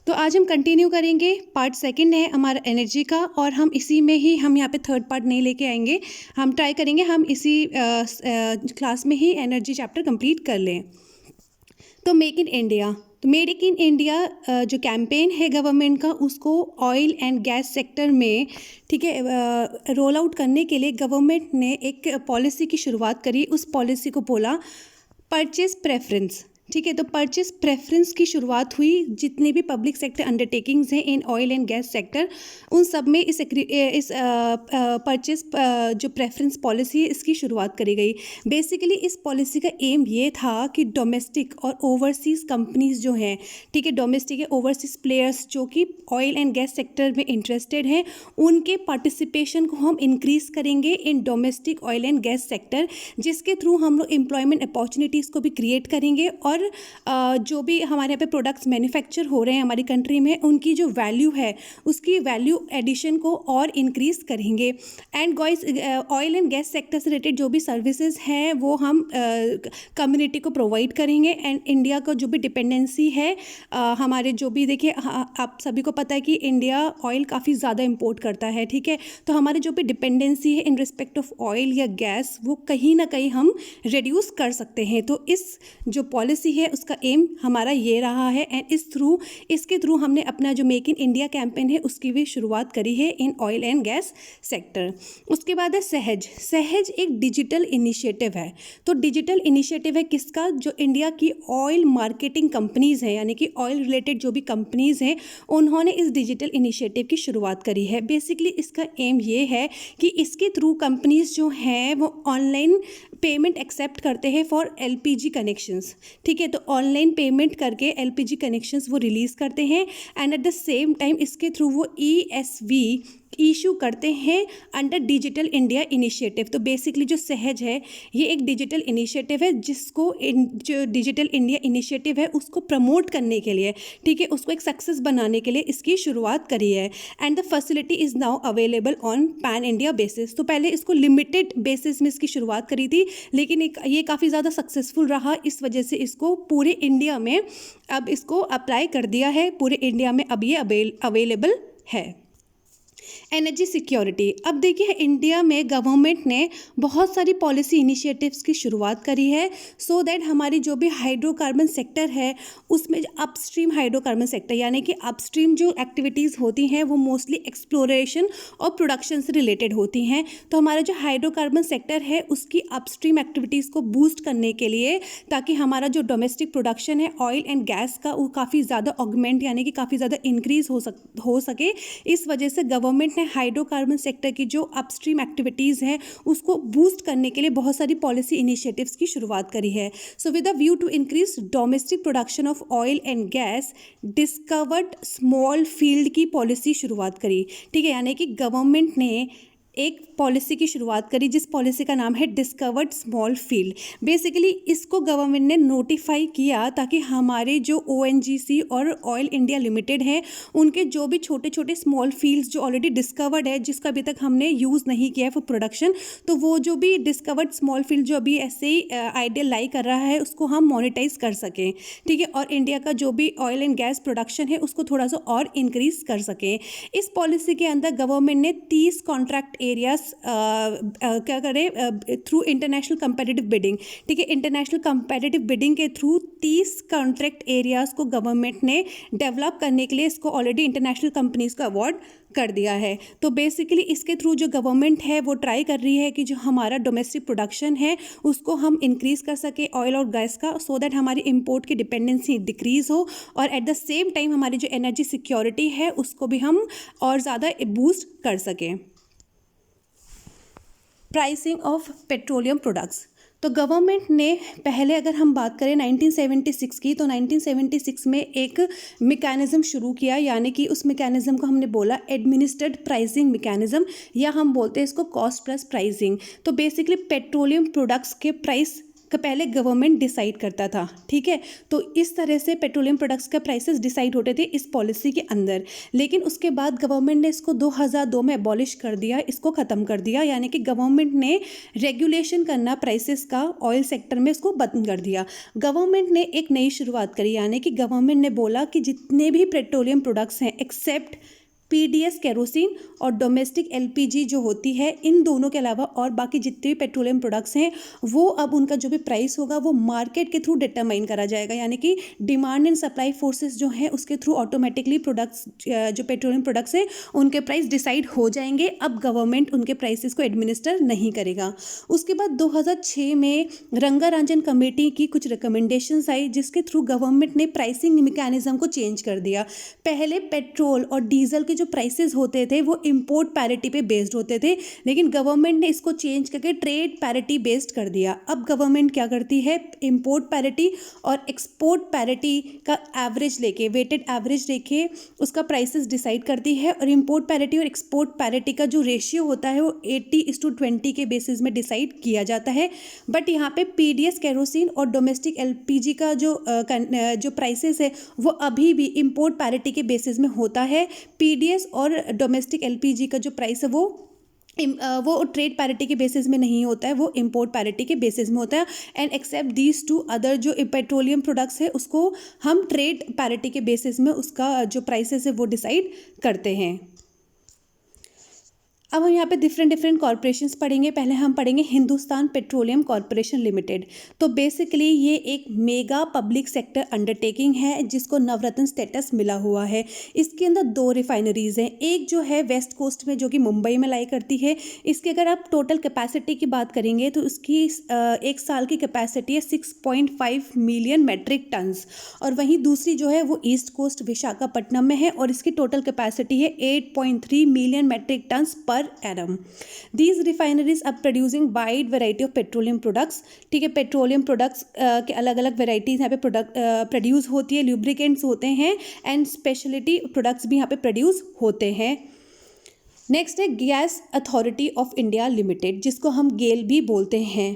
तो आज हम कंटिन्यू करेंगे, पार्ट सेकंड है हमारा एनर्जी का, और हम इसी में ही हम यहाँ पे थर्ड पार्ट नहीं लेके आएंगे। हम ट्राई करेंगे हम इसी क्लास में ही एनर्जी चैप्टर कंप्लीट कर लें। तो मेक इन इंडिया, तो मेड इन इंडिया जो कैंपेन है गवर्नमेंट का, उसको ऑयल एंड गैस सेक्टर में, ठीक है, रोल आउट करने के लिए गवर्नमेंट ने एक पॉलिसी की शुरुआत करी। उस पॉलिसी को बोला परचेज प्रेफरेंस। ठीक है, तो परचेज प्रेफरेंस की शुरुआत हुई। जितने भी पब्लिक सेक्टर अंडरटेकिंग्स हैं in oil and gas sector, उन सब में इस परचेज जो प्रेफरेंस पॉलिसी है इसकी शुरुआत करी गई। बेसिकली इस पॉलिसी का एम ये था कि डोमेस्टिक और ओवरसीज़ कंपनीज जो हैं, ठीक है, डोमेस्टिक या ओवरसीज़ प्लेयर्स जो कि ऑयल एंड गैस सेक्टर में इंटरेस्टेड हैं, उनके पार्टिसिपेशन को हम इंक्रीज़ करेंगे in domestic oil and gas sector, जिसके थ्रू हम लोग एम्प्लॉयमेंट अपॉर्चुनिटीज़ को भी क्रिएट करेंगे और जो भी हमारे यहाँ पे प्रोडक्ट्स मैन्युफैक्चर हो रहे हैं हमारी कंट्री में, उनकी जो वैल्यू है उसकी वैल्यू एडिशन को और इंक्रीज़ करेंगे। And guys, oil and gas sector से रिलेटेड जो भी सर्विसेज हैं वो हम कम्युनिटी को प्रोवाइड करेंगे। एंड इंडिया का जो भी डिपेंडेंसी है, हमारे जो भी, देखिए आप सभी को पता है कि इंडिया ऑयल काफ़ी ज़्यादा इम्पोर्ट करता है, ठीक है, तो हमारे जो भी डिपेंडेंसी है इन रिस्पेक्ट ऑफ ऑयल या गैस, वो कहीं ना कहीं हम रिड्यूस कर सकते हैं। तो इस जो पॉलिसी है उसका एम हमारा ये रहा है। एंड इसके थ्रू हमने अपना जो मेक इन इंडिया कैंपेन है उसकी भी शुरुआत करी है in oil and gas sector. उसके बाद है सहज एक डिजिटल इनिशिएटिव है। तो डिजिटल इनिशिएटिव है किसका? जो इंडिया की ऑयल मार्केटिंग कंपनीज हैं, यानी कि ऑयल रिलेटेड जो भी कंपनीज हैं, उन्होंने इस डिजिटल इनिशिएटिव की शुरुआत करी है। बेसिकली इसका एम ये है कि इसके थ्रू कंपनीज जो हैं वो ऑनलाइन पेमेंट एक्सेप्ट करते हैं फॉर एलपीजी कनेक्शंस, ठीक है, तो ऑनलाइन पेमेंट करके एलपीजी कनेक्शंस वो रिलीज़ करते हैं। And at the same time इसके थ्रू वो ईएसवी इशू करते हैं अंडर डिजिटल इंडिया इनिशिएटिव। तो बेसिकली जो सहज है ये एक डिजिटल इनिशिएटिव है, जिसको जो डिजिटल इंडिया इनिशिएटिव है उसको प्रमोट करने के लिए, ठीक है, उसको एक सक्सेस बनाने के लिए इसकी शुरुआत करी है। And the facility is now available on pan India basis. तो पहले इसको लिमिटेड बेसिस में इसकी शुरुआत करी थी, लेकिन ये काफ़ी ज़्यादा सक्सेसफुल रहा, इस वजह से इसको पूरे इंडिया में अब इसको अप्लाई कर दिया है। पूरे इंडिया में अब ये अवेलेबल है। एनर्जी सिक्योरिटी, अब देखिए इंडिया में गवर्नमेंट ने बहुत सारी पॉलिसी इनिशिएटिव्स की शुरुआत करी है, सो दैट हमारी जो भी हाइड्रोकार्बन सेक्टर है उसमें अपस्ट्रीम हाइड्रोकार्बन सेक्टर, यानी कि अपस्ट्रीम जो एक्टिविटीज़ होती हैं वो मोस्टली एक्सप्लोरेशन और प्रोडक्शन से रिलेटेड होती हैं। तो हमारा जो हाइड्रोकार्बन सेक्टर है उसकी अपस्ट्रीम एक्टिविटीज़ को बूस्ट करने के लिए, ताकि हमारा जो डोमेस्टिक प्रोडक्शन है ऑयल एंड गैस का वो काफ़ी ज़्यादा ऑगमेंट, यानी कि काफ़ी ज़्यादा इंक्रीज़ हो सके, इस वजह से गवर्नमेंट ने हाइड्रोकार्बन सेक्टर की जो अपस्ट्रीम एक्टिविटीज़ हैं उसको बूस्ट करने के लिए बहुत सारी पॉलिसी इनिशिएटिव्स की शुरुआत करी है। So with the view to increase domestic production of oil and gas, discovered small field की पॉलिसी शुरुआत करी, ठीक है, यानी कि गवर्नमेंट ने एक पॉलिसी की शुरुआत करी जिस पॉलिसी का नाम है डिस्कवर्ड स्मॉल फील्ड। बेसिकली इसको गवर्नमेंट ने नोटिफाई किया ताकि हमारे जो ओएनजीसी और ऑयल इंडिया लिमिटेड हैं उनके जो भी छोटे छोटे स्मॉल फील्ड्स जो ऑलरेडी डिस्कवर्ड है, जिसका अभी तक हमने यूज़ नहीं किया है फॉर प्रोडक्शन, तो वो जो भी डिस्कवर्ड स्मॉल फील्ड जो अभी ऐसे ही आइडियल लाई कर रहा है उसको हम मोनेटाइज कर सकें, ठीक है, और इंडिया का जो भी ऑयल एंड गैस प्रोडक्शन है उसको थोड़ा सा और इंक्रीज कर सकें। इस पॉलिसी के अंदर गवर्नमेंट ने 30 कॉन्ट्रैक्ट एरियाज क्या करें थ्रू इंटरनेशनल कंपेटिटिव बिडिंग, ठीक है, इंटरनेशनल कंपेटिटिव बिडिंग के थ्रू 30 कॉन्ट्रैक्ट एरियाज को गवर्नमेंट ने डेवलप करने के लिए इसको ऑलरेडी इंटरनेशनल कंपनीज को अवार्ड कर दिया है। तो बेसिकली इसके थ्रू जो गवर्नमेंट है वो ट्राई कर रही है कि जो हमारा डोमेस्टिक प्रोडक्शन है उसको हम इंक्रीज़ कर सके ऑयल और गैस का, सो दैट हमारी इंपोर्ट की डिपेंडेंसी डिक्रीज़ हो, और एट द सेम टाइम हमारी जो एनर्जी सिक्योरिटी है उसको भी हम और ज़्यादा बूस्ट कर सकें। प्राइसिंग ऑफ पेट्रोलियम प्रोडक्ट्स, तो गवर्नमेंट ने पहले अगर हम बात करें 1976 की, तो 1976 में एक मैकेनिज़्म शुरू किया, यानी कि उस मैकेनिज़्म को हमने बोला एडमिनिस्ट्रेड प्राइसिंग मैकेनिज़्म, या हम बोलते हैं इसको कॉस्ट प्लस प्राइसिंग। तो बेसिकली पेट्रोलियम प्रोडक्ट्स के प्राइस पहले गवर्नमेंट डिसाइड करता था, ठीक है। तो इस तरह से पेट्रोलियम प्रोडक्ट्स का प्राइसेस डिसाइड होते थे इस पॉलिसी के अंदर। लेकिन उसके बाद गवर्नमेंट ने इसको 2002 में एबॉलिश कर दिया, इसको ख़त्म कर दिया, यानी कि गवर्नमेंट ने रेगुलेशन करना प्राइसेस का ऑयल सेक्टर में इसको बंद कर दिया। गवर्नमेंट ने एक नई शुरुआत करी, यानी कि गवर्नमेंट ने बोला कि जितने भी पेट्रोलियम प्रोडक्ट्स हैं एक्सेप्ट पीडीएस केरोसिन और डोमेस्टिक एलपीजी जो होती है, इन दोनों के अलावा और बाकी जितने भी पेट्रोलियम प्रोडक्ट्स हैं वो अब उनका जो भी प्राइस होगा वो मार्केट के थ्रू डिटरमाइन करा जाएगा, यानी कि डिमांड एंड सप्लाई फोर्सेस जो हैं उसके थ्रू ऑटोमेटिकली प्रोडक्ट्स जो पेट्रोलियम प्रोडक्ट्स हैं उनके प्राइस डिसाइड हो जाएंगे। अब गवर्नमेंट उनके प्राइसेस को एडमिनिस्टर नहीं करेगा। उसके बाद 2006 में रंगाराजन कमेटी की कुछ रिकमेंडेशंस आई जिसके थ्रू गवर्नमेंट ने प्राइसिंग मैकेनिज्म को चेंज कर दिया। पहले पेट्रोल और डीजल के जो प्राइसेस होते थे वो इंपोर्ट पैरिटी पे बेस्ड होते थे, लेकिन गवर्नमेंट ने इसको चेंज करके ट्रेड पैरिटी बेस्ड कर दिया। अब गवर्नमेंट क्या करती है, इंपोर्ट पैरिटी और एक्सपोर्ट पैरिटी का एवरेज लेके, वेटेड एवरेज लेके उसका प्राइसेस डिसाइड करती है। और इंपोर्ट पैरिटी और एक्सपोर्ट पैरिटी का जो रेशियो होता है वो 80:20 के बेसिस में डिसाइड किया जाता है। बट यहाँ पे पीडीएस केरोसिन और डोमेस्टिक एलपीजी का जो प्राइसेस है वो अभी भी इंपोर्ट पैरिटी के बेसिस में होता है। पीडीएस और डोमेस्टिक एलपीजी का जो प्राइस है वो ट्रेड पैरिटी के बेसिस में नहीं होता है, वो इंपोर्ट पैरिटी के बेसिस में होता है। And except these two other जो पेट्रोलियम प्रोडक्ट्स है उसको हम ट्रेड पैरिटी के बेसिस में उसका जो प्राइसेस है वो डिसाइड करते हैं। अब हम यहाँ पे डिफरेंट कॉरपोरेशंस पढ़ेंगे। पहले हम पढ़ेंगे हिंदुस्तान पेट्रोलियम कॉरपोरेशन लिमिटेड। तो बेसिकली ये एक मेगा पब्लिक सेक्टर अंडरटेकिंग है जिसको नवरत्न स्टेटस मिला हुआ है। इसके अंदर 2 रिफाइनरीज हैं, एक जो है वेस्ट कोस्ट में जो कि मुंबई में लाई करती है। इसकी अगर आप टोटल कैपेसिटी की बात करेंगे तो उसकी एक साल की कैपेसिटी है 6.5 मिलियन मेट्रिक टन्स। और वहीं दूसरी जो है वो ईस्ट कोस्ट विशाखापट्टनम में है और इसकी टोटल कैपेसिटी है 8.3 मिलियन मेट्रिक टन्स पर annum. These refineries are producing wide variety of petroleum products. ठीक है, पेट्रोलियम प्रोडक्ट्स के अलग अलग वेराइटीज़ यहाँ पे प्रोड्यूस होती है, लुब्रिकेंट्स होते हैं एंड स्पेशलिटी प्रोडक्ट्स भी यहाँ पे प्रोड्यूस होते हैं। नेक्स्ट है Gas Authority of India Limited, जिसको हम गेल भी बोलते हैं,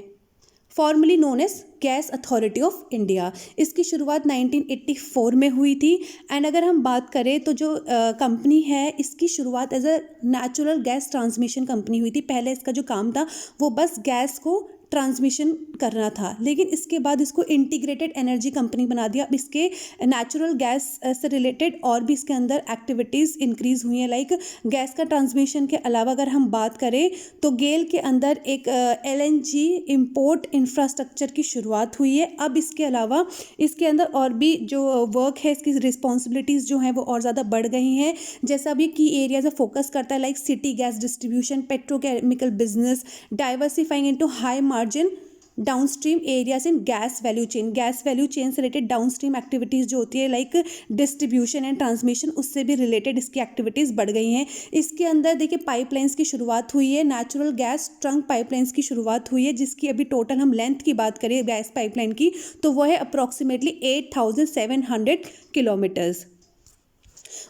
formerly known as Gas Authority of India. इसकी शुरुआत 1984 में हुई थी। एंड अगर हम बात करें तो जो कंपनी है इसकी शुरुआत as a natural gas transmission company हुई थी। पहले इसका जो काम था वो बस गैस को ट्रांसमिशन करना था, लेकिन इसके बाद इसको इंटीग्रेटेड एनर्जी कंपनी बना दिया। अब इसके नेचुरल गैस से रिलेटेड और भी इसके अंदर एक्टिविटीज़ इंक्रीज़ हुई हैं। लाइक गैस का ट्रांसमिशन के अलावा अगर हम बात करें तो गेल के अंदर एक एलएनजी इंपोर्ट इंफ्रास्ट्रक्चर की शुरुआत हुई है। अब इसके अलावा इसके अंदर और भी जो वर्क है, इसकी रिस्पॉन्सिबिलिटीज़ जो हैं वो और ज़्यादा बढ़ गई हैं। जैसा अभी की एरियाज फोकस करता है like city gas distribution, petrochemical business, diversifying into high margin downstream areas in gas value chain. Gas value chain से रिलेटेड डाउनस्ट्रीम एक्टिविटीज़ जो होती है लाइक डिस्ट्रीब्यूशन एंड ट्रांसमिशन, उससे भी रिलेटेड इसकी एक्टिविटीज़ बढ़ गई हैं। इसके अंदर देखिए पाइपलाइंस की शुरुआत हुई है, नेचुरल गैस ट्रंक पाइपलाइंस की शुरुआत हुई है, जिसकी अभी टोटल हम लेंथ की बात करें गैस पाइपलाइन की तो वो है अप्रॉक्सीमेटली 8,700 किलोमीटर्स।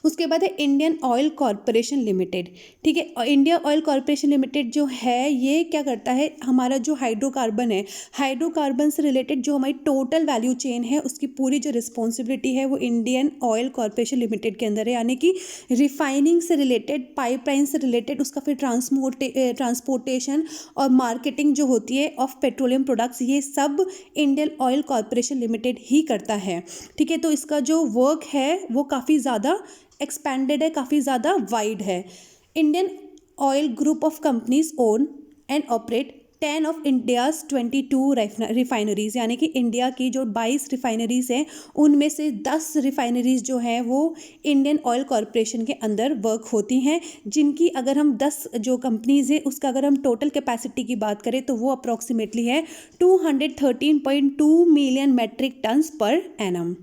उसके बाद है इंडियन ऑयल कॉरपोरेशन लिमिटेड। ठीक है, इंडिया ऑयल कॉरपोरेशन लिमिटेड जो है ये क्या करता है, हमारा जो हाइड्रोकार्बन है, हाइड्रोकार्बन से रिलेटेड जो हमारी टोटल वैल्यू चेन है उसकी पूरी जो रिस्पॉन्सिबिलिटी है वो इंडियन ऑयल कॉरपोरेशन लिमिटेड के अंदर है। यानी कि रिफाइनिंग से रिलेटेड, पाइपलाइन से रिलेटेड, उसका फिर ट्रांसपोर्टेशन और मार्केटिंग जो होती है ऑफ पेट्रोलियम प्रोडक्ट्स, ये सब इंडियन ऑयल कॉरपोरेशन लिमिटेड ही करता है। ठीक है, तो इसका जो वर्क है वो काफ़ी ज़्यादा एक्सपेंडेड है, काफ़ी ज़्यादा वाइड है। Indian oil group of companies own and operate 10 of India's 22 refineries, यानी कि इंडिया की जो 22 रिफाइनरीज़ हैं उनमें से 10 रिफाइनरीज़ जो हैं वो इंडियन ऑयल कॉरपोरेशन के अंदर वर्क होती हैं, जिनकी अगर हम 10 जो कंपनीज़ हैं उसका अगर हम टोटल कैपेसिटी की बात करें तो वो अप्रॉक्सीमेटली है 213.2 million metric tons per annum.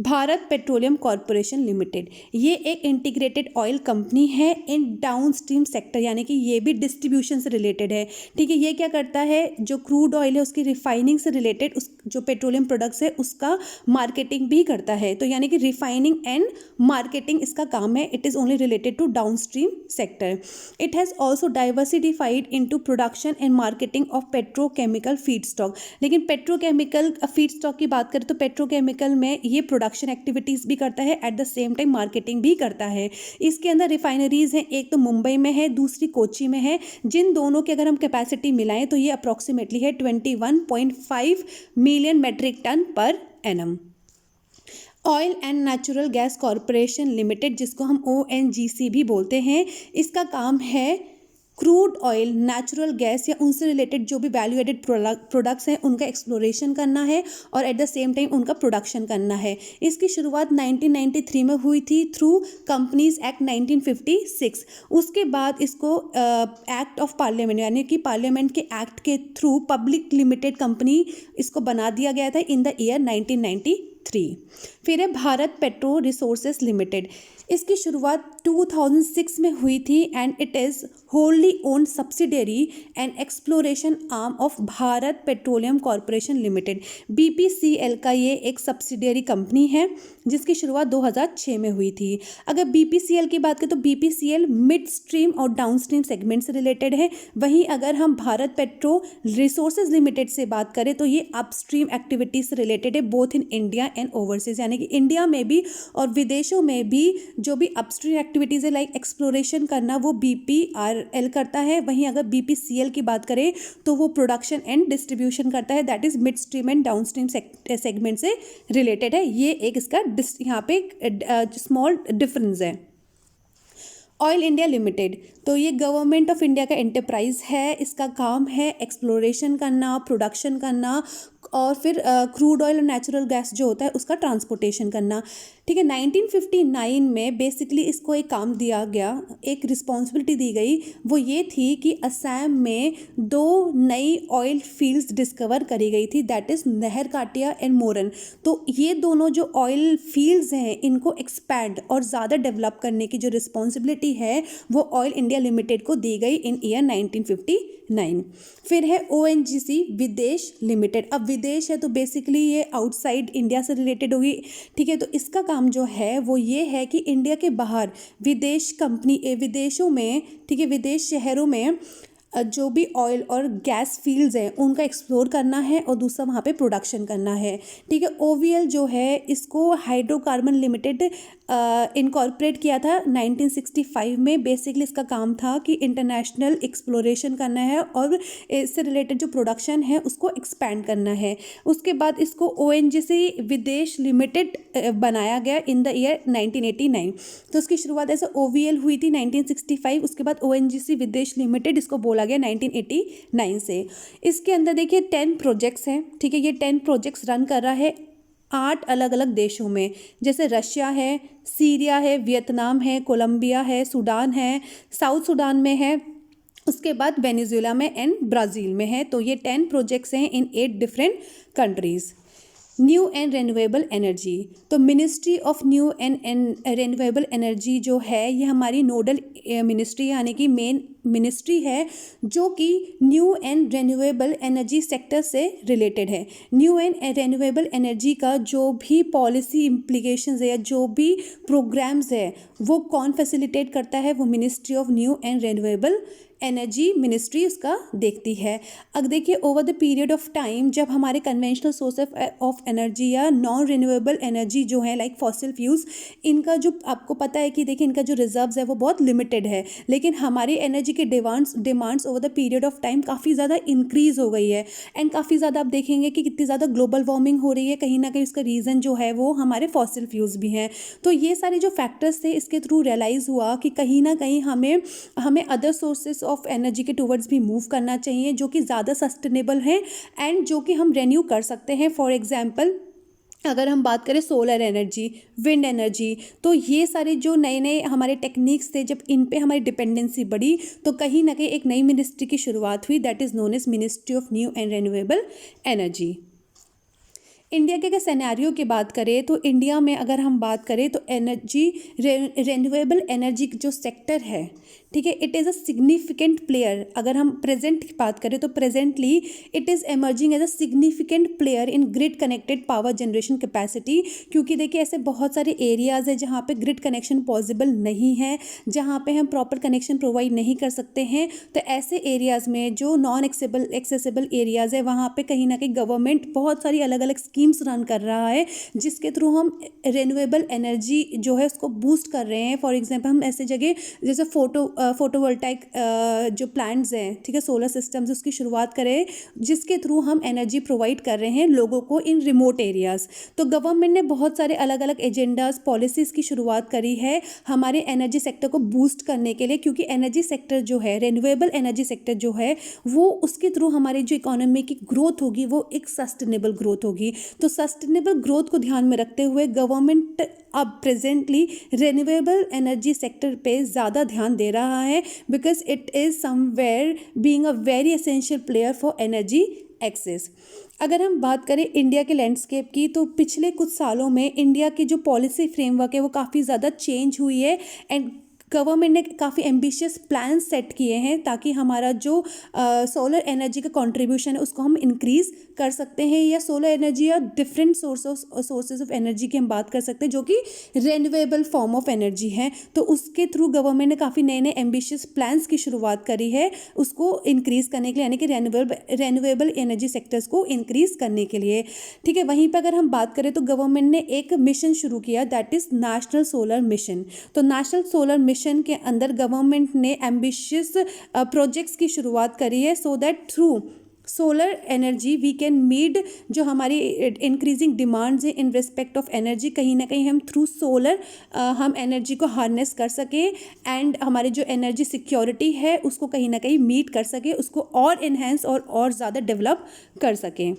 Bharat Petroleum Corporation Limited, ये एक इंटीग्रेटेड ऑयल कंपनी है इन डाउनस्ट्रीम सेक्टर, यानी कि ये भी डिस्ट्रीब्यूशन से रिलेटेड है। ठीक है, ये क्या करता है, जो क्रूड ऑयल है उसकी रिफाइनिंग से रिलेटेड उस जो पेट्रोलियम प्रोडक्ट्स है उसका मार्केटिंग भी करता है। तो यानी कि रिफाइनिंग एंड मार्केटिंग इसका काम है। It is only related to downstream sector. It has also diversified into production and marketing of petrochemical feedstock. लेकिन पेट्रोकेमिकल फीडस्टॉक की बात करें तो पेट्रोकेमिकल में ये प्रोडक्शन एक्टिविटीज़ भी करता है, at the same time marketing भी करता है। इसके अंदर रिफाइनरीज़ हैं, एक तो मुंबई में है, दूसरी कोची में है। जिन दोनों की अगर हम कैपेसिटी मिलाएं तो ये अप्रॉक्सीमेटली है 21.5 million metric ton per annum. Oil and Natural Gas Corporation Limited, जिसको हम ONGC भी बोलते हैं, इसका काम है क्रूड ऑयल, नेचुरल गैस या उनसे रिलेटेड जो भी वैल्यू एडेड प्रोडक्ट्स हैं उनका एक्सप्लोरेशन करना है और एट द सेम टाइम उनका प्रोडक्शन करना है। इसकी शुरुआत 1993 में हुई थी थ्रू कंपनीज एक्ट 1956। उसके बाद इसको एक्ट ऑफ पार्लियामेंट यानी कि पार्लियामेंट के एक्ट के थ्रू पब्लिक लिमिटेड कंपनी इसको बना दिया गया था इन द ईयर 1993। फिर है भारत पेट्रो रिसोर्सेज लिमिटेड। इसकी शुरुआत 2006 में हुई थी and it is होल्ली owned subsidiary and exploration arm of Bharat Petroleum Corporation limited. BPCL का ये एक सब्सिडरी कंपनी है जिसकी शुरुआत 2006 में हुई थी। अगर BPCL की बात करें तो BPCL मिड स्ट्रीम और डाउन स्ट्रीम सेगमेंट से रिलेटेड है। वहीं अगर हम भारत पेट्रो रिसोर्सेज लिमिटेड से बात करें तो ये अपस्ट्रीम एक्टिविटीज से रिलेटेड है, both in India and overseas, यानी कि इंडिया में भी और विदेशों में भी जो भी अपस्ट्रीम एक्टिविटीज़ है लाइक एक्सप्लोरेशन करना वो BPRL करता है। वहीं अगर BPCL की बात करें तो वो प्रोडक्शन एंड डिस्ट्रीब्यूशन करता है, that is mid stream and down stream segment से रिलेटेड है। ये एक इसका यहाँ पे स्मॉल डिफरेंस है। ऑयल इंडिया लिमिटेड, तो ये गवर्नमेंट ऑफ इंडिया का एंटरप्राइज है। इसका काम है एक्सप्लोरेशन करना, प्रोडक्शन करना और फिर क्रूड ऑयल और नेचुरल गैस जो होता है उसका ट्रांसपोर्टेशन करना। ठीक है, 1959 में बेसिकली इसको एक काम दिया गया, एक रिस्पॉन्सिबिलिटी दी गई, वो ये थी कि असम में 2 नई ऑयल फील्ड्स डिस्कवर करी गई थी, दैट इज़ नहर काटिया एंड मोरन। तो ये दोनों जो ऑयल फील्ड्स हैं इनको एक्सपैंड और ज़्यादा डेवलप करने की जो रिस्पॉन्सिबिलिटी है वो ऑयल इंडिया लिमिटेड को दी गई इन ईयर 1959। फिर है ONGC विदेश लिमिटेड। अब विदेश है तो बेसिकली ये आउटसाइड इंडिया से रिलेटेड होगी। ठीक है, तो इसका काम जो है वो ये है कि इंडिया के बाहर विदेशों में, ठीक है, विदेश शहरों में जो भी ऑयल और गैस फील्ड्स हैं उनका एक्सप्लोर करना है और दूसरा वहाँ पे प्रोडक्शन करना है। ठीक है, OVL जो है इसको हाइड्रोकार्बन लिमिटेड इनकॉर्पोरेट किया था 1965 में। बेसिकली इसका काम था कि इंटरनेशनल एक्सप्लोरेशन करना है और इससे रिलेटेड जो प्रोडक्शन है उसको एक्सपैंड करना है। उसके बाद इसको ONGC विदेश लिमिटेड बनाया गया इन द ईयर 1989। तो उसकी शुरुआत ऐसे OVL हुई थी 1965, उसके बाद ONGC विदेश लिमिटेड इसको बोला गया 1989 से। इसके अंदर देखिए 10 प्रोजेक्ट्स हैं। ठीक है, ये 10 प्रोजेक्ट्स रन कर रहा है 8 अलग अलग देशों में, जैसे रशिया है, सीरिया है, वियतनाम है, कोलंबिया है, सूडान है, साउथ सूडान में है, उसके बाद वेनेजुएला में एंड ब्राज़ील में है। तो ये 10 प्रोजेक्ट्स हैं in 8 different countries. New and renewable energy, तो ministry of new and renewable energy जो है ये हमारी नोडल मिनिस्ट्री यानी कि मेन मिनिस्ट्री है जो कि new and renewable energy sector से रिलेटेड है। न्यू एंड रेन्यूएबल एनर्जी का जो भी पॉलिसी इम्प्लीकेशंस है या जो भी प्रोग्राम्स है वो कौन फैसिलिटेट करता है, वो ministry of new and renewable energy ministry उसका देखती है। अब देखिए over the period of time जब हमारे कन्वेंशनल सोर्स ऑफ एनर्जी या नॉन रिन्यूएबल एनर्जी जो है लाइक फॉसिल फ्यूल्स, इनका जो आपको पता है कि देखिए इनका जो रिजर्व्स है वो बहुत लिमिटेड है, लेकिन हमारी एनर्जी के demands over the period of time काफ़ी ज़्यादा इंक्रीज़ हो गई है एंड काफ़ी ज़्यादा आप देखेंगे कि कितनी ज़्यादा ग्लोबल वार्मिंग हो रही है। कहीं ना कहीं उसका रीज़न जो है वो हमारे फॉसिल फ्यूल्स भी हैं। तो ये सारे जो फैक्टर्स थे इसके थ्रू रियलाइज़ हुआ कि कहीं ना कहीं हमें अदर सोर्सेज ऑफ एनर्जी के टूवर्ड्स भी मूव करना चाहिए जो कि ज़्यादा सस्टेनेबल हैं एंड जो कि हम रेन्यू कर सकते हैं। फॉर एग्जांपल अगर हम बात करें सोलर एनर्जी, विंड एनर्जी, तो ये सारे जो नए नए हमारे टेक्निक्स थे जब इन पे हमारी डिपेंडेंसी बढ़ी तो कहीं ना कहीं एक नई मिनिस्ट्री की शुरुआत हुई, that is known as Ministry of new and renewable Energy. India के अगर सिनेरियो की बात करें तो इंडिया में अगर हम बात करें तो एनर्जी रेन्यूएबल एनर्जी जो सेक्टर है, ठीक है, it is a significant player. अगर हम प्रेजेंट की बात करें तो presently it is emerging as a significant player in grid connected power generation capacity. क्योंकि देखिए ऐसे बहुत सारे एरियाज़ है जहाँ पे ग्रिड कनेक्शन पॉसिबल नहीं है, जहाँ पे हम प्रॉपर कनेक्शन प्रोवाइड नहीं कर सकते हैं। तो ऐसे एरियाज़ में जो नॉन एक्सेसिबल एरियाज़ है वहाँ पे कहीं ना कहीं गवर्नमेंट बहुत सारी अलग अलग स्कीम्स रन कर रहा है, जिसके थ्रू हम रिन्यूएबल एनर्जी जो है उसको बूस्ट कर रहे हैं। फॉर एग्जांपल हम ऐसे जगह जैसे फोटोवोल्टाइक जो प्लांट्स हैं, ठीक है, सोलर सिस्टम्स, उसकी शुरुआत करें जिसके थ्रू हम एनर्जी प्रोवाइड कर रहे हैं लोगों को इन रिमोट एरियाज़। तो गवर्नमेंट ने बहुत सारे अलग अलग एजेंडाज पॉलिसीज़ की शुरुआत करी है हमारे एनर्जी सेक्टर को बूस्ट करने के लिए, क्योंकि एनर्जी सेक्टर जो है, रिन्यूएबल एनर्जी सेक्टर जो है, वो उसके थ्रू हमारी जो इकोनॉमी की ग्रोथ होगी वो एक सस्टेनेबल ग्रोथ होगी। तो सस्टेनेबल ग्रोथ को ध्यान में रखते हुए गवर्नमेंट अब प्रेजेंटली रिन्यूएबल एनर्जी सेक्टर पे ज़्यादा ध्यान दे रहा है, because it is somewhere being a very essential player for energy access. अगर हम बात करें इंडिया के लैंडस्केप की, तो पिछले कुछ सालों में इंडिया की जो पॉलिसी फ्रेमवर्क है वो काफ़ी ज़्यादा चेंज हुई है एंड गवर्नमेंट ने काफ़ी एम्बिशियस प्लान सेट किए हैं ताकि हमारा जो सोलर एनर्जी का कंट्रीब्यूशन है उसको हम इंक्रीज़ कर सकते हैं, या सोलर एनर्जी या डिफरेंट सोर्सेज ऑफ एनर्जी की हम बात कर सकते हैं जो कि रेन्यूएबल फॉर्म ऑफ एनर्जी है। तो उसके थ्रू गवर्नमेंट ने काफ़ी नए नए एम्बिशियस प्लान्स की शुरुआत करी है उसको इंक्रीज़ करने के लिए, यानी कि रेन्यूएबल एनर्जी सेक्टर्स को इंक्रीज़ करने के लिए, ठीक है। वहीं पर अगर हम बात करें तो गवर्नमेंट ने एक मिशन शुरू किया, that is national solar mission. तो नेशनल सोलर मिशन के अंदर गवर्नमेंट ने एम्बिशियस प्रोजेक्ट्स की शुरुआत करी है, so that through solar energy we can meet जो हमारी इंक्रीजिंग डिमांड्स है इन रिस्पेक्ट ऑफ एनर्जी, कहीं ना कहीं हम थ्रू सोलर हम एनर्जी को हार्नेस कर सकें एंड हमारी जो एनर्जी सिक्योरिटी है उसको कहीं ना कहीं मीट कर सके, उसको और इन्हेंस और ज़्यादा डेवलप कर सकें।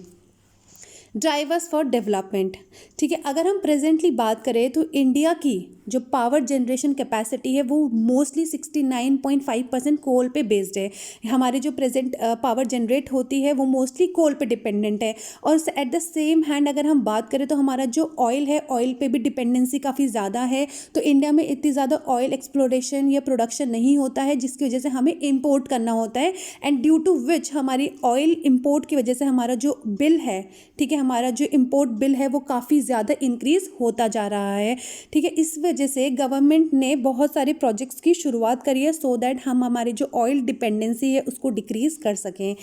ड्राइवर्स फॉर डेवलपमेंट, ठीक है। अगर हम प्रेजेंटली बात करें तो इंडिया की जो पावर जनरेशन कैपेसिटी है वो मोस्टली 69.5% कोल पे बेस्ड है। हमारे जो प्रेजेंट पावर जनरेट होती है वो मोस्टली कोल पे डिपेंडेंट है। और एट द सेम हैंड अगर हम बात करें तो हमारा जो ऑयल है, ऑयल पे भी डिपेंडेंसी काफ़ी ज़्यादा है। तो इंडिया में इतनी ज़्यादा ऑयल एक्सप्लोरेशन या प्रोडक्शन नहीं होता है, जिसकी वजह से हमें इम्पोर्ट करना होता है एंड ड्यू टू विच हमारी ऑयल इम्पोर्ट की वजह से हमारा जो बिल है, ठीक है, हमारा जो इम्पोर्ट बिल है वो काफ़ी ज़्यादा इंक्रीज़ होता जा रहा है, ठीक है। इस वजह से गवर्नमेंट ने बहुत सारे प्रोजेक्ट्स की शुरुआत करी है सो दैट हम हमारी जो ऑयल डिपेंडेंसी है उसको डिक्रीज़ कर सकें।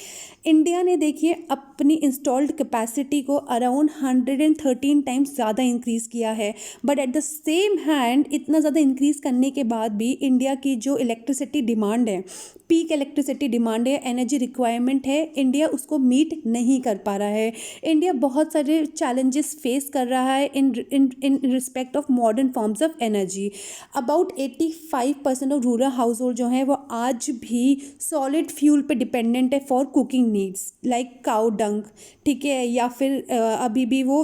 इंडिया ने देखिए अपनी इंस्टॉल्ड कैपेसिटी को अराउंड 113 टाइम्स ज़्यादा इंक्रीज़ किया है, but at the same hand इतना ज़्यादा इंक्रीज़ करने के बाद भी इंडिया की जो इलेक्ट्रिसिटी डिमांड है, पीक इलेक्ट्रिसिटी डिमांड है, एनर्जी रिक्वायरमेंट है, इंडिया उसको मीट नहीं कर पा रहा है। इंडिया बहुत सारे चैलेंजेस फेस कर रहा है in respect of modern forms of energy. About 85% of rural house hold जो हैं वो आज भी सॉलिड फ्यूल पे डिपेंडेंट है for cooking needs like cow dung, ठीक है, या फिर अभी भी वो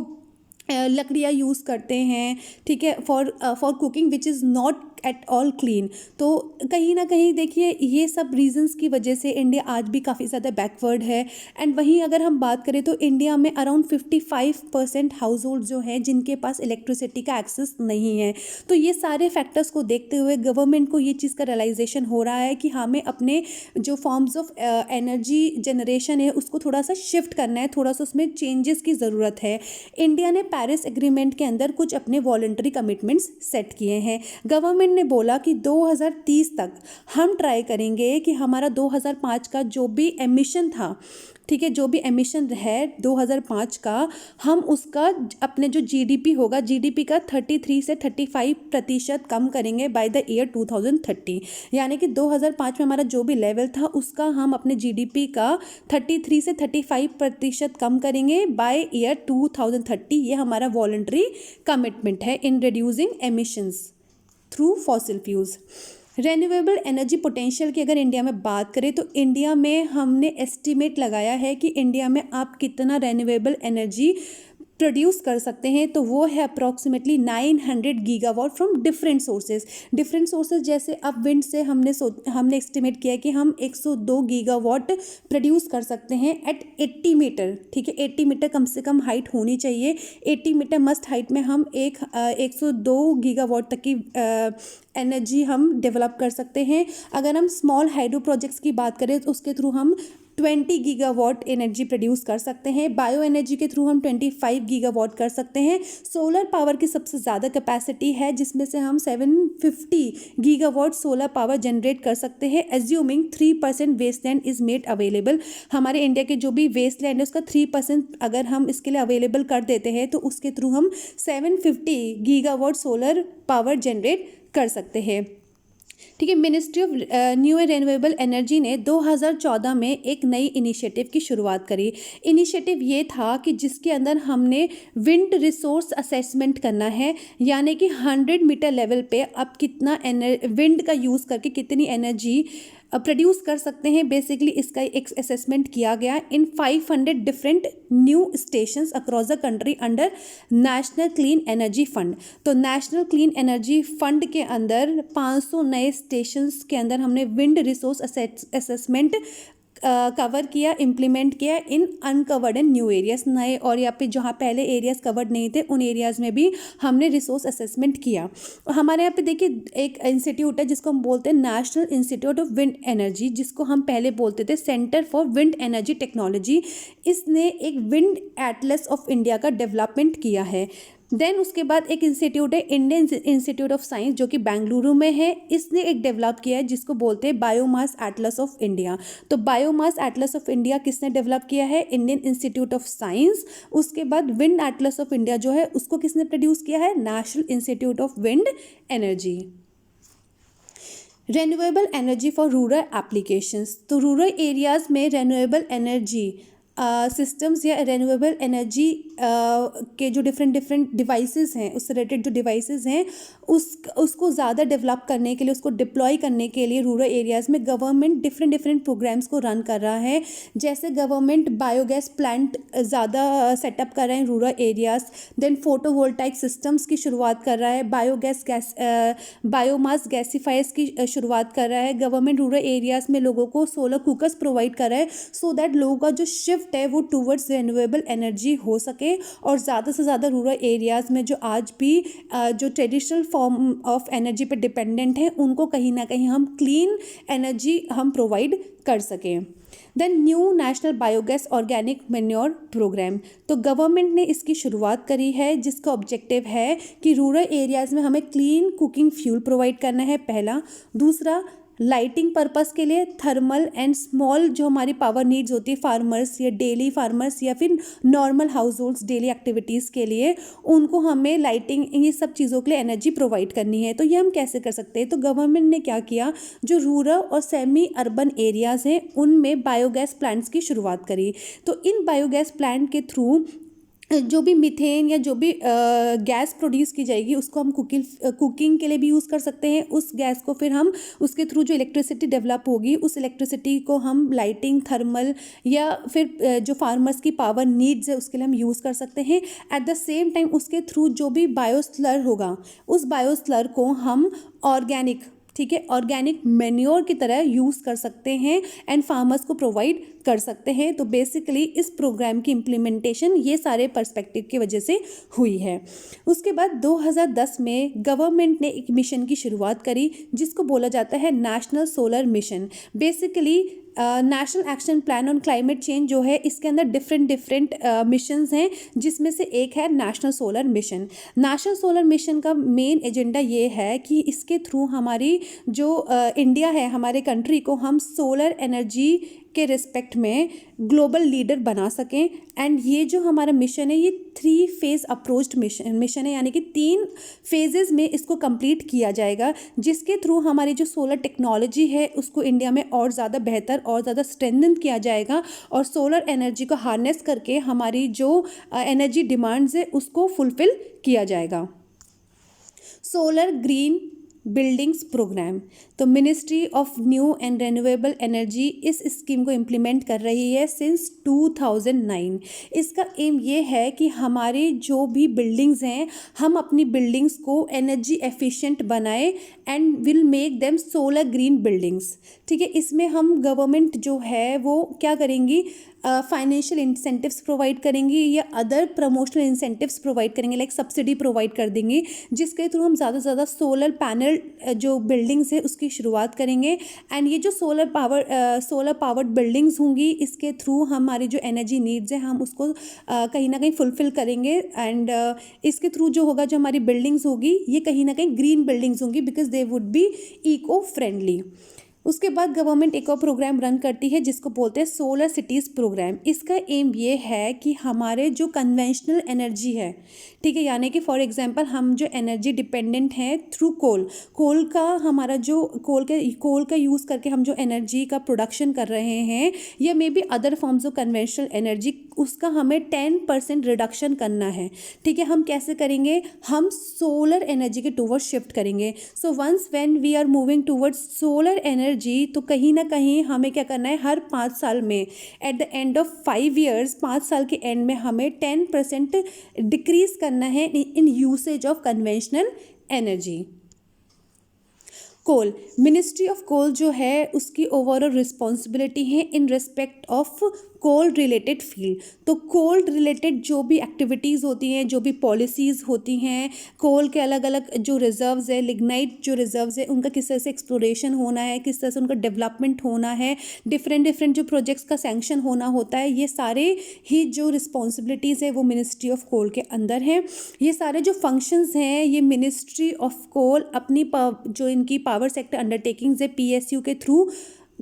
लकड़ियाँ यूज़ करते हैं, ठीक है, for cooking which is not at all clean. तो कहीं ना कहीं देखिए ये सब रीजंस की वजह से इंडिया आज भी काफ़ी ज़्यादा बैकवर्ड है। एंड वहीं अगर हम बात करें तो इंडिया में अराउंड 55% हाउस होल्ड जो हैं जिनके पास इलेक्ट्रिसिटी का एक्सेस नहीं है। तो ये सारे फैक्टर्स को देखते हुए गवर्नमेंट को ये चीज़ का रियलाइजेशन हो रहा है कि हमें अपने जो फॉर्म्स ऑफ एनर्जी जनरेशन है उसको थोड़ा सा शिफ्ट करना है, थोड़ा सा उसमें चेंजेस की ज़रूरत है। इंडिया ने पेरिस एग्रीमेंट के अंदर कुछ अपने वॉलंटरी कमिटमेंट्स सेट किए हैं। गवर्नमेंट ने बोला कि 2030 तक हम ट्राई करेंगे कि हमारा 2005 का जो भी एमिशन था, ठीक है, जो भी एमिशन है 2005 का, हम उसका अपने जो जीडीपी होगा, जीडीपी का 33 से 35% कम करेंगे बाय द ईयर 2030। यानी कि 2005 में हमारा जो भी लेवल था उसका हम अपने जीडीपी का 33 से 35% कम करेंगे बाय ईयर 2030। ये हमारा वॉलंटरी कमिटमेंट है in reducing emissions through fossil fuels. Renewable energy potential की अगर इंडिया में बात करें तो इंडिया में हमने एस्टीमेट लगाया है कि इंडिया में आप कितना रेन्यूएबल एनर्जी प्रोड्यूस कर सकते हैं, तो वो है approximately 900 gigawatt from different sources. जैसे अब विंड से हमने एस्टिमेट किया कि हम 102 गीगावाट प्रोड्यूस कर सकते हैं एट 80 मीटर, ठीक है। 80 मीटर कम से कम हाइट होनी चाहिए। 80 मीटर मस्ट हाइट में हम 102 गीगावाट तक की एनर्जी हम डेवलप कर सकते हैं। अगर हम स्मॉल हाइड्रो प्रोजेक्ट्स की बात करें तो उसके थ्रू हम 20 गीगावाट एनर्जी प्रोड्यूस कर सकते हैं। बायो एनर्जी के थ्रू हम 25 गीगावाट कर सकते हैं। सोलर पावर की सबसे ज़्यादा कैपेसिटी है, जिसमें से हम 750 गीगावाट सोलर पावर जनरेट कर सकते हैं, assuming 3% waste land is made available. हमारे इंडिया के जो भी वेस्ट लैंड है उसका 3% अगर हम इसके लिए अवेलेबल कर देते हैं तो उसके थ्रू हम 750 गीगावाट सोलर पावर जनरेट कर सकते हैं, ठीक है। Ministry of new and renewable energy ने 2014 में एक नई इनिशिएटिव की शुरुआत करी। इनिशिएटिव ये था कि जिसके अंदर हमने विंड रिसोर्स असेसमेंट करना है, यानी कि 100 मीटर लेवल पे अब कितना विंड का यूज़ करके कितनी एनर्जी प्रोड्यूस कर सकते हैं। बेसिकली इसका एक असेसमेंट किया गया इन 500 different new stations across the country under national clean energy fund. तो नेशनल क्लीन एनर्जी फंड के अंदर 500 नए स्टेशंस के अंदर हमने विंड रिसोर्स असेसमेंट कवर किया, इम्प्लीमेंट किया इन अनकवर्ड एंड न्यू एरियाज, नए और या फिर जहाँ पहले एरियाज कवर्ड नहीं थे उन एरियाज़ में भी हमने रिसोर्स असेसमेंट किया। हमारे यहाँ पे देखिए एक इंस्टीट्यूट है जिसको हम बोलते हैं national institute of wind energy, जिसको हम पहले बोलते थे centre for wind energy technology. इसने एक विंड एटलस ऑफ इंडिया का डेवलपमेंट किया है। देन उसके बाद एक इंस्टीट्यूट है इंडियन इंस्टीट्यूट ऑफ साइंस जो कि बेंगलुरु में है। इसने एक डेवलप किया है जिसको बोलते हैं बायोमास एटलस ऑफ इंडिया। तो बायोमास एटलस ऑफ इंडिया किसने डेवलप किया है? Indian institute of science. उसके बाद विंड एटलस ऑफ इंडिया जो है उसको किसने प्रोड्यूस किया है? National institute of wind energy. Renewable energy for rural applications. तो रूरल एरियाज़ में रेन्यूएबल एनर्जी सिस्टम्स या रेन्यूएबल एनर्जी के जो डिफरेंट डिवाइसेस हैं, उससे रिलेटेड जो डिवाइसेस हैं उसको ज़्यादा डेवलप करने के लिए, उसको डिप्लॉय करने के लिए रूरल एरियाज़ में गवर्नमेंट डिफरेंट प्रोग्राम्स को रन कर रहा है। जैसे गवर्नमेंट बायोगैस प्लांट ज़्यादा सेटअप कर रहे हैं rural areas. Then photovoltaic systems की शुरुआत कर रहा है। बायोमास गैसीफायर्स की शुरुआत कर रहा है। गवर्नमेंट रूरल एरियाज़ में लोगों को सोलर कुकर्स प्रोवाइड कर रहा है सो दैट लोगों का जो शिफ्ट है वो टूवर्ड्स रिन्यूएबल एनर्जी हो सके और ज़्यादा से ज़्यादा रूरल एरियाज़ में जो आज भी जो ट्रेडिशनल फॉर्म ऑफ एनर्जी पे डिपेंडेंट हैं उनको कहीं ना कहीं हम क्लीन एनर्जी हम प्रोवाइड कर सकें। Then new national biogas organic manure programme. तो गवर्नमेंट ने इसकी शुरुआत करी है जिसका ऑब्जेक्टिव है कि रूरल एरियाज़ में हमें क्लीन कुकिंग फ्यूल प्रोवाइड करना है, पहला। दूसरा, लाइटिंग पर्पस के लिए थर्मल एंड स्मॉल जो हमारी पावर नीड्स होती है फार्मर्स या डेली फार्मर्स या फिर normal house holds daily activities के लिए, उनको हमें लाइटिंग ये सब चीज़ों के लिए एनर्जी प्रोवाइड करनी है। तो ये हम कैसे कर सकते हैं? तो गवर्नमेंट ने क्या किया, जो रूरल और सेमी अर्बन एरियाज़ हैं उनमें बायोगैस प्लांट्स की शुरुआत करी। तो इन बायोगैस प्लांट के थ्रू जो भी मीथेन या जो भी गैस प्रोड्यूस की जाएगी उसको हम कुकिंग के लिए भी यूज़ कर सकते हैं। उस गैस को फिर हम उसके थ्रू जो इलेक्ट्रिसिटी डेवलप होगी उस इलेक्ट्रिसिटी को हम लाइटिंग, थर्मल या फिर जो फार्मर्स की पावर नीड्स है उसके लिए हम यूज़ कर सकते हैं। एट द सेम टाइम उसके थ्रू जो भी बायोस्लर होगा उस बायोस्लर को हम ऑर्गेनिक, ठीक है, ऑर्गेनिक मैन्योर की तरह यूज़ कर सकते हैं एंड फार्मर्स को प्रोवाइड कर सकते हैं। तो बेसिकली इस प्रोग्राम की इम्प्लीमेंटेशन ये सारे पर्सपेक्टिव की वजह से हुई है। उसके बाद 2010 में गवर्नमेंट ने एक मिशन की शुरुआत करी जिसको बोला जाता है national solar mission. Basically national action plan on climate change जो है इसके अंदर डिफरेंट मिशंस हैं जिसमें से एक है national solar mission. National solar mission का मेन एजेंडा ये है कि इसके थ्रू हमारी जो इंडिया है, हमारे कंट्री को हम सोलर एनर्जी के रिस्पेक्ट में ग्लोबल लीडर बना सकें। एंड ये जो हमारा मिशन है ये 3 फेज़ अप्रोच्ड मिशन है, यानी कि 3 फेजेस में इसको कंप्लीट किया जाएगा जिसके थ्रू हमारी जो सोलर टेक्नोलॉजी है उसको इंडिया में और ज़्यादा बेहतर और ज़्यादा स्ट्रेंथन किया जाएगा और सोलर एनर्जी को हार्नेस करके हमारी जो एनर्जी डिमांड्स है उसको फुलफ़िल किया जाएगा। Solar green buildings programme. तो ministry of new and renewable energy इस स्कीम को इम्प्लीमेंट कर रही है सिंस 2009। इसका एम ये है कि हमारे जो भी बिल्डिंग्स हैं, हम अपनी बिल्डिंग्स को एनर्जी एफिशिएंट बनाएं and will make them solar green buildings. ठीक है, इसमें हम गवर्नमेंट जो है वो क्या करेंगी, फाइनेंशियल इंसेंटिव्स प्रोवाइड करेंगी या अदर प्रमोशनल इंसेंटिव्स प्रोवाइड करेंगे, लाइक सब्सिडी प्रोवाइड कर देंगी, जिसके थ्रू हम ज़्यादा से ज़्यादा सोलर पैनल जो बिल्डिंग्स है उसकी शुरुआत करेंगे। एंड ये जो सोलर पावर्ड बिल्डिंग्स होंगी, इसके थ्रू हमारी जो एनर्जी नीड्स है हम उसको कहीं ना कहीं फुलफिल करेंगे। एंड इसके थ्रू जो होगा, जो हमारी बिल्डिंग्स होगी ये कहीं ना कहीं ग्रीन बिल्डिंग्स होंगी because they would be eco friendly. उसके बाद गवर्नमेंट एक और प्रोग्राम रन करती है जिसको बोलते हैं सोलर सिटीज़ प्रोग्राम। इसका एम ये है कि हमारे जो कन्वेंशनल एनर्जी है, ठीक है, यानी कि फॉर एग्जांपल हम जो एनर्जी डिपेंडेंट हैं थ्रू कोल का हमारा जो कोल का यूज़ करके हम जो एनर्जी का प्रोडक्शन कर रहे हैं या may be other forms of conventional energy, उसका हमें 10% रिडक्शन करना है। ठीक है, हम कैसे करेंगे, हम सोलर एनर्जी के टूवर्ड्स शिफ्ट करेंगे। So once when we are moving towards solar energy, तो कहीं ना कहीं हमें क्या करना है, हर 5 साल में at the end of 5 years, 5 साल के एंड में हमें 10% डिक्रीज करना है in usage of conventional energy. Coal, ministry of coal जो है उसकी ओवरऑल रिस्पॉन्सिबिलिटी है in respect of coal related field. तो कोल रिलेटेड जो भी एक्टिविटीज़ होती हैं, जो भी पॉलिसीज़ होती हैं, कोल के अलग अलग जो रिजर्व्स है, लिग्नाइट जो रिजर्व्स है, उनका किस तरह से एक्सप्लोरेशन होना है, किस तरह से उनका डेवलपमेंट होना है, डिफरेंट जो प्रोजेक्ट्स का सैंक्शन होना होता है, ये सारे ही जो रिस्पॉन्सिबिलिटीज़ है वो मिनिस्ट्री ऑफ कोल के अंदर हैं। ये सारे जो फंक्शंस हैं ये मिनिस्ट्री ऑफ कोल अपनी जो इनकी पावर सेक्टर अंडरटेकिंग्स है PSU के थ्रू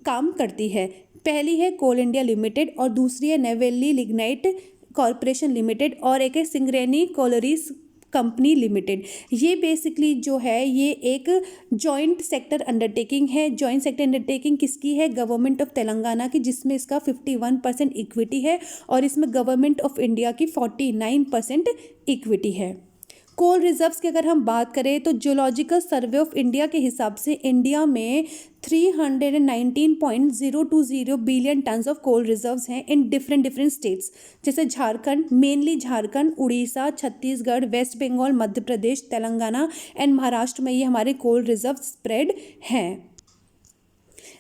काम करती है। पहली है कोल इंडिया लिमिटेड और दूसरी है नेवेली लिग्नाइट कॉरपोरेशन लिमिटेड और एक है सिंगरेनी कोलरीज कंपनी लिमिटेड। ये बेसिकली जो है ये एक जॉइंट सेक्टर अंडरटेकिंग है। जॉइंट सेक्टर अंडरटेकिंग किसकी है, गवर्नमेंट ऑफ तेलंगाना की, जिसमें इसका 51% इक्विटी है और इसमें गवर्नमेंट ऑफ इंडिया की 49% इक्विटी है। कोल रिजर्व्स की अगर हम बात करें तो जियोलॉजिकल सर्वे ऑफ इंडिया के हिसाब से इंडिया में 319.020 billion tons of coal reserves हैं इन डिफरेंट स्टेट्स, जैसे Jharkhand, mainly Jharkhand, Odisha, Chhattisgarh, West Bengal, Madhya Pradesh, Telangana and Maharashtra में ये हमारे कोल रिजर्व स्प्रेड हैं।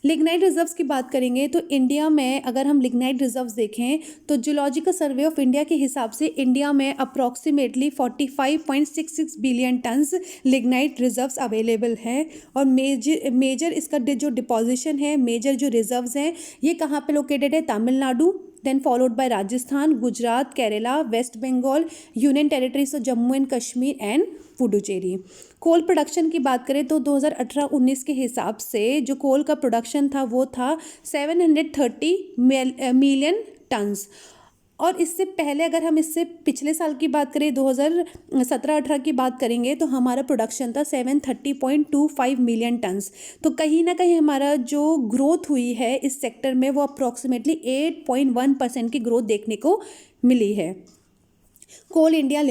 लिग्नाइट रिजर्व्स की बात करेंगे तो इंडिया में अगर हम लिग्नाइट रिजर्व्स देखें तो जियोलॉजिकल सर्वे ऑफ इंडिया के हिसाब से इंडिया में approximately 45.66 billion turns lignite reserves available हैं। और मेजर इसका जो डिपोजिशन है, मेजर जो रिजर्व्स हैं, ये कहाँ पे लोकेटेड है, Tamil Nadu, then followed by Rajasthan, Gujarat, Kerala, West Bengal, union territories of Jammu and Kashmir and Puducherry. Coal production की बात करें तो 2018-19 के हिसाब से जो कोल का प्रोडक्शन था वो था 730 मिलियन टन्स। और इससे पहले अगर हम इससे पिछले साल की बात करें 2017-18 की बात करेंगे तो हमारा प्रोडक्शन था 730.25 मिलियन टन्स। तो कहीं ना कहीं हमारा जो ग्रोथ हुई है इस सेक्टर में वो अप्रॉक्सीमेटली 8.1% की ग्रोथ देखने को मिली है। कोल इंडिया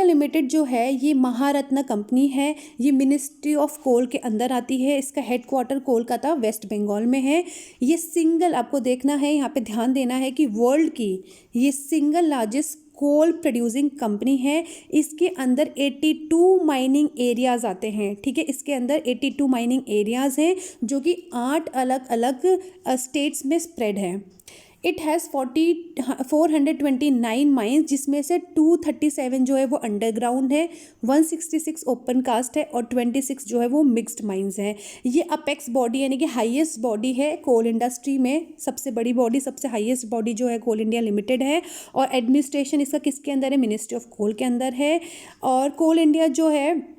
लिमिटेड जो है ये महारत्न कंपनी है। ये मिनिस्ट्री ऑफ कोल के अंदर आती है। इसका हेडक्वार्टर कोलकाता वेस्ट बंगाल में है। ये सिंगल, आपको देखना है यहाँ पे ध्यान देना है कि वर्ल्ड की ये single largest coal producing company है। इसके अंदर 82 माइनिंग एरियाज़ आते हैं। ठीक है, इसके अंदर 82 माइनिंग एरियाज़ हैं जो कि 8 अलग अलग स्टेट्स में स्प्रेड है। इट हैज़ 429 माइंस, जिसमें से 237 जो है वो अंडरग्राउंड है, 166 ओपन कास्ट है और 26 जो है वो मिक्स्ड माइंस हैं। ये अपेक्स बॉडी यानी कि हाईएस्ट बॉडी है कोल इंडस्ट्री में। सबसे बड़ी बॉडी, सबसे हाईएस्ट बॉडी जो है कोल इंडिया लिमिटेड है। और एडमिनिस्ट्रेशन इसका किसके अंदर है, मिनिस्ट्री ऑफ कोल के अंदर है। और कोल इंडिया जो है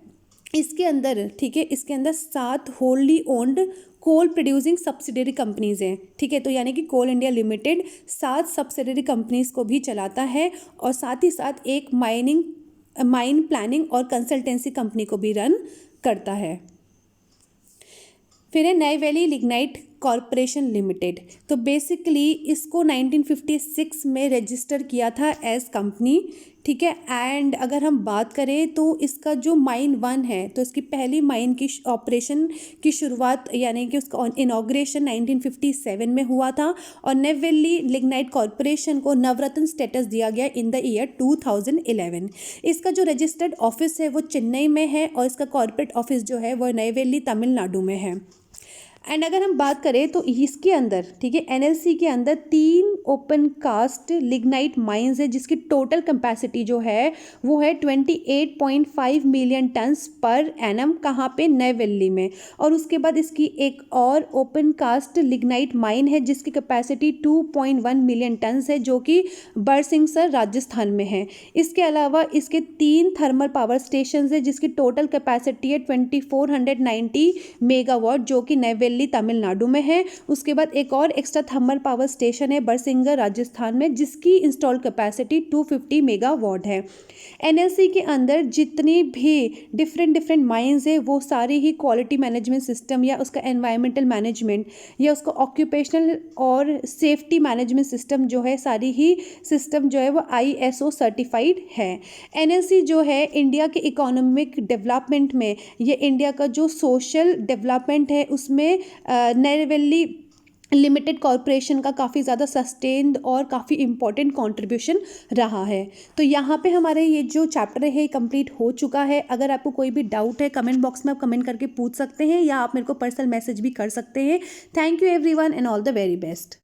इसके अंदर, ठीक है, इसके अंदर 7 wholly owned coal producing subsidiary companies हैं। ठीक है, तो यानी कि Coal India Limited 7 subsidiary companies को भी चलाता है और साथ ही साथ एक माइन प्लानिंग और कंसल्टेंसी कंपनी को भी रन करता है। फिर है Neyveli Lignite Corporation Limited. तो बेसिकली इसको 1956 में रजिस्टर किया था एज कंपनी, ठीक है। एंड अगर हम बात करें तो इसका जो माइन 1 है, तो इसकी पहली माइन की ऑपरेशन की शुरुआत यानी कि उसका इनॉग्रेशन 1957 में हुआ था और नेवेली लिग्नाइट कॉरपोरेशन को नवरत्न स्टेटस दिया गया इन द ईयर 2011। इसका जो रजिस्टर्ड ऑफिस है वो चेन्नई में है और इसका कॉर्पोरेट ऑफिस जो है वो नेवेली तमिलनाडु में है। एंड अगर हम बात करें तो इसके अंदर, ठीक है, एनएलसी के अंदर 3 ओपन कास्ट लिग्नाइट माइंस है जिसकी टोटल कैपेसिटी जो है वो है 28.5 मिलियन टन्स पर एनम, कहाँ पे, नेवेली में। और उसके बाद इसकी एक और ओपन कास्ट लिग्नाइट माइन है जिसकी कैपेसिटी 2.1 मिलियन टन्स है जो कि बरसिंगसर राजस्थान में है। इसके अलावा इसके 3 थर्मल पावर स्टेशन है जिसकी टोटल कैपेसिटी है 2490 मेगावाट जो कि नेवेली तमिलनाडु में है। उसके बाद एक और एक्स्ट्रा थर्मल पावर स्टेशन है बरसिंगर राजस्थान में जिसकी इंस्टॉल कैपेसिटी 250 मेगावाट है। एनएलसी के अंदर जितनी भी डिफरेंट माइंस है वो सारी ही क्वालिटी मैनेजमेंट सिस्टम या उसका एनवायरमेंटल मैनेजमेंट या उसका ऑक्यूपेशनल और सेफ्टी मैनेजमेंट सिस्टम जो है, सारी ही सिस्टम जो है वो ISO सर्टिफाइड है। एनएलसी जो है इंडिया के इकोनॉमिक डेवलपमेंट में, ये इंडिया का जो सोशल डेवलपमेंट है उसमें नेवेली लिमिटेड कॉरपोरेशन का काफ़ी ज़्यादा सस्टेन्ड और काफ़ी इंपॉर्टेंट कंट्रीब्यूशन रहा है। तो यहाँ पे हमारे ये जो चैप्टर है कंप्लीट हो चुका है। अगर आपको कोई भी डाउट है कमेंट बॉक्स में आप कमेंट करके पूछ सकते हैं या आप मेरे को पर्सनल मैसेज भी कर सकते हैं। Thank you everyone and all the very best.